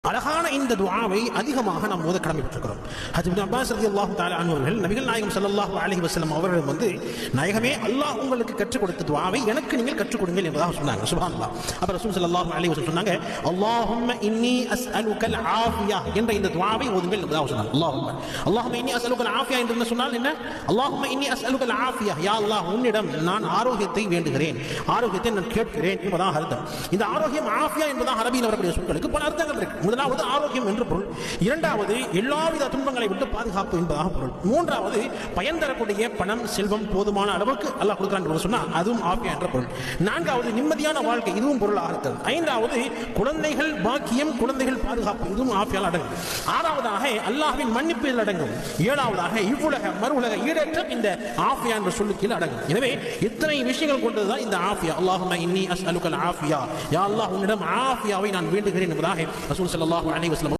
அழகான இந்த துஆவை அதிகமாக நாம் ஓத கடமைப்பட்டிருக்கிறோம். ஹஜ்ரத் இப்னு அப்பாஸ் ரலியல்லாஹு தஆலா அன்ஹு அவர்கள் நபிகள் நாயகம் ஸல்லல்லாஹு அலைஹி வஸல்லம் அவர்கள் வந்து, நாயகமே, அல்லாஹ் உங்களுக்கு கற்றுக் கொடுத்த துஆவை எனக்கு நீங்கள் கற்றுக் கொடுங்கள் என்பதாக சொன்னாங்க. சுப்ஹானல்லாஹ். அப்ப ரசூல் ஸல்லல்லாஹு அலைஹி வஸல்லம் சொன்னாங்க, அல்லாஹும்ம இன்னி அஸ்அலுகல் ஆஃபியா என்ற இந்த துஆவை ஓதுங்கள் என்பதாக சொன்னாங்க. அல்லாஹும்ம இன்னி அஸ்அலுகல் ஆஃபியா என்று சொன்னால் என்ன? அல்லாஹும்ம இன்னி அஸ்அலுகல் ஆஃபியா, யா அல்லாஹ், உன்னிடம் நான் ஆரோக்கியத்தை வேண்டுகிறேன், ஆரோக்கியத்தை நான் கேட்கிறேன் என்பதாக அர்த்தம். இந்த ஆரோக்கியம் ஆஃபியா என்பதாக அரபியில் வரக்கூடிய சொற்களுக்கு பல அர்த்தங்கள் இருக்கு. முதலாவது ஆரோக்கியம் என்று பொருள், இரண்டாவது எல்லாவித துன்பங்களை விட்டு பாதுகாப்பு என்பதாக பொருள், மூன்றாவது பயன் தரக்கூடிய பணம் செல்வம் போதுமான அளவுக்கு அல்லாஹ் கொடுக்கிறான் என்று சொன்னா அதுவும் ஆஃபியா என்ற பொருள், நான்காவது நிம்மதியான வாழ்க்கை, இதுவும் பொருளாக அர்த்தம், ஐந்தாவது குழந்தைகள் பாக்கியம், குழந்தைகள் பாதுகாப்பு, இதுவும் ஆஃபியால் அடங்கும், ஆறாவதாக அல்லாஹ்வின் மன்னிப்பில் அடங்கும், ஏழாவதாக இவ்வுலக மறுவுலக ஈடேற்றம் இந்த ஆஃபியா என்ற சொல்லுக்கு அடங்கும். எனவே இத்தனை விஷயங்கள் கொண்டதுதான் இந்த ஆஃபியா. அல்லாஹும்ம இன்னி அஸ்அலுகல் ஆஃபியா, யா அல்லாஹ், உன்னிடம் ஆஃபியாவை நான் வேண்டுகிறேன் என்பதாக ரசூல் ஸல்லல்லாஹு அலைஹி வஸல்லம்